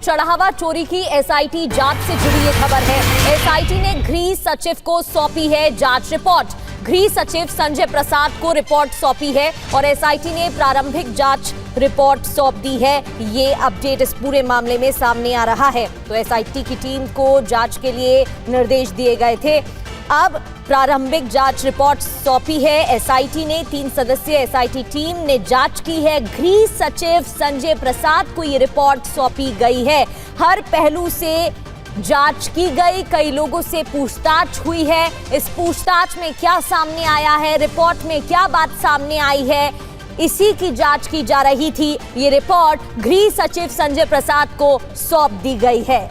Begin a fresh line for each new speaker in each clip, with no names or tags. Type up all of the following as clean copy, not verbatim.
चढ़ावा चोरी की एसआईटी जांच से जुड़ी ये खबर है। एसआईटी ने गृह सचिव को सौंपी है जांच रिपोर्ट। गृह सचिव संजय प्रसाद को रिपोर्ट सौंपी है और एसआईटी ने प्रारंभिक जांच रिपोर्ट सौंप दी है। ये अपडेट इस पूरे मामले में सामने आ रहा है। तो एसआईटी की टीम को जांच के लिए निर्देश दिए गए थे। अब प्रारंभिक जांच रिपोर्ट सौंपी है एसआईटी ने। 3 सदस्यीय एसआईटी टीम ने जांच की है। गृह सचिव संजय प्रसाद को ये रिपोर्ट सौंपी गई है। हर पहलू से जांच की गई, कई लोगों से पूछताछ हुई है। इस पूछताछ में क्या सामने आया है, रिपोर्ट में क्या बात सामने आई है, इसी की जांच की जा रही थी। ये रिपोर्ट गृह सचिव संजय प्रसाद को सौंप दी गई है।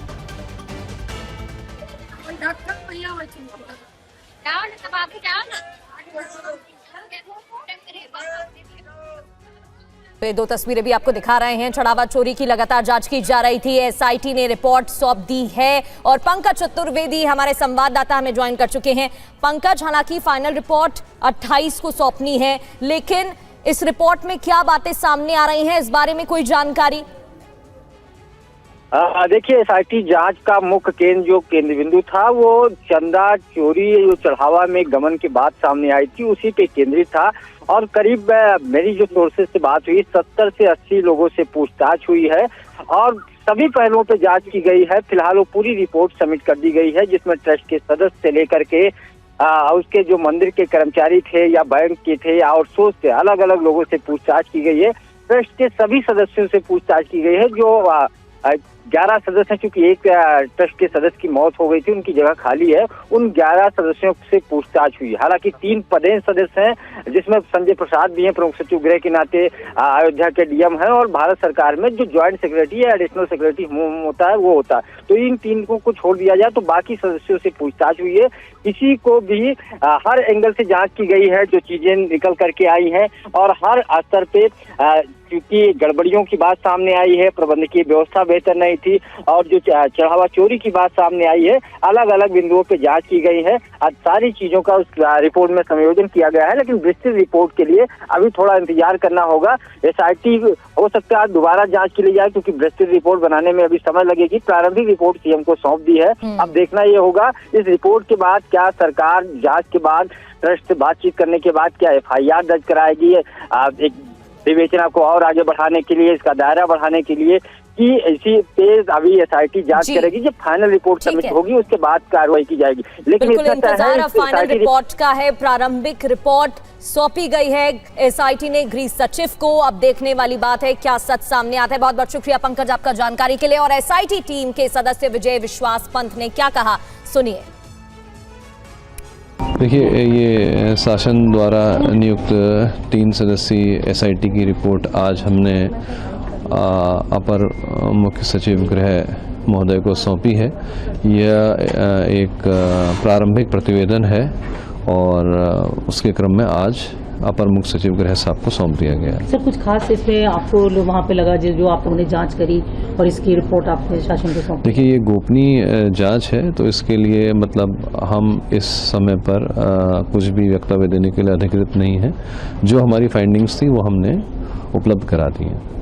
तो ये 2 तस्वीरें भी आपको दिखा रहे हैं। चढ़ावा चोरी की लगातार जांच की जा रही थी। एसआईटी ने रिपोर्ट सौंप दी है और पंकज चतुर्वेदी हमारे संवाददाता हमें ज्वाइन कर चुके हैं। पंकज, हालांकि फाइनल रिपोर्ट 28 को सौंपनी है, लेकिन इस रिपोर्ट में क्या बातें सामने आ रही हैं, इस बारे में कोई जानकारी?
देखिए, एसआईटी जांच का मुख्य केंद्र बिंदु था वो चंदा चोरी जो चढ़ावा में गमन की बात सामने आई थी, उसी पे केंद्रित था। और करीब मेरी जो सोर्सेज से बात हुई, 70 से 80 लोगों से पूछताछ हुई है और सभी पहलुओं पे जांच की गई है। फिलहाल वो पूरी रिपोर्ट सबमिट कर दी गई है, जिसमें ट्रस्ट के सदस्य से लेकर के उसके जो मंदिर के कर्मचारी थे या बैंक के थे या आउटसोर्स थे, अलग अलग लोगों से पूछताछ की गई है। ट्रस्ट के सभी सदस्यों से पूछताछ की गई है। जो 11 सदस्य हैं, क्योंकि एक ट्रस्ट के सदस्य की मौत हो गई थी, उनकी जगह खाली है, उन 11 सदस्यों से पूछताछ हुई। हालांकि 3 पदेन सदस्य हैं, जिसमें संजय प्रसाद भी हैं, प्रमुख सचिव गृह के नाते, अयोध्या के डीएम हैं और भारत सरकार में जो ज्वाइंट सेक्रेटरी या एडिशनल सेक्रेटरी होता है वो होता है। तो इन 3 को छोड़ दिया जाए तो बाकी सदस्यों से पूछताछ हुई है। किसी को भी हर एंगल से जांच की गई है, जो चीजें निकल करके आई हैं और हर स्तर पे क्योंकि गड़बड़ियों की बात सामने आई है, प्रबंधकीय व्यवस्था बेहतर नहीं थी और जो चढ़ावा चोरी की बात सामने आई है, अलग अलग बिंदुओं पे जांच की गई है और सारी चीजों का उस रिपोर्ट में संयोजन किया गया है। लेकिन विस्तृत रिपोर्ट के लिए अभी थोड़ा इंतजार करना होगा। एसआईटी हो सकता है दोबारा जांच के लिए जाए, क्योंकि विस्तृत रिपोर्ट बनाने में अभी समय लगेगी। प्रारंभिक रिपोर्ट सीएम को सौंप दी है। अब देखना ये होगा इस रिपोर्ट के बाद क्या सरकार जांच के बाद ट्रस्ट से बातचीत करने के बाद क्या एफआईआर दर्ज कराएगी, एक विवेचना को और आगे बढ़ाने के लिए, इसका दायरा बढ़ाने के लिए, कि इसी तेज अभी एसआईटी जांच करेगी। जब फाइनल रिपोर्ट सबमिट होगी उसके बाद कार्रवाई की जाएगी। लेकिन
इंतजार फाइनल रिपोर्ट का है। प्रारंभिक रिपोर्ट सौंपी गई है एसआईटी ने गृह सचिव को। अब देखने वाली बात है क्या सच सामने आता है। बहुत बहुत शुक्रिया पंकज आपका जानकारी के लिए। और एसआईटी टीम के सदस्य विजय विश्वास पंत ने क्या कहा, सुनिए।
देखिए, ये शासन द्वारा नियुक्त 3 सदस्यीय एसआईटी की रिपोर्ट आज हमने अपर मुख्य सचिव गृह महोदय को सौंपी है। यह एक प्रारंभिक प्रतिवेदन है और उसके क्रम में आज अपर मुख्य सचिव गृह साहब को सौंप दिया गया।
सर, कुछ खास इसमें आपको वहाँ पे लगा जो आप लोगों ने जांच करी और इसकी रिपोर्ट आपने शासन को सौंपी?
देखिए, ये गोपनीय जांच है, तो इसके लिए मतलब हम इस समय पर कुछ भी वक्तव्य देने के लिए अधिकृत नहीं है। जो हमारी फाइंडिंग्स थी वो हमने उपलब्ध करा दी हैं।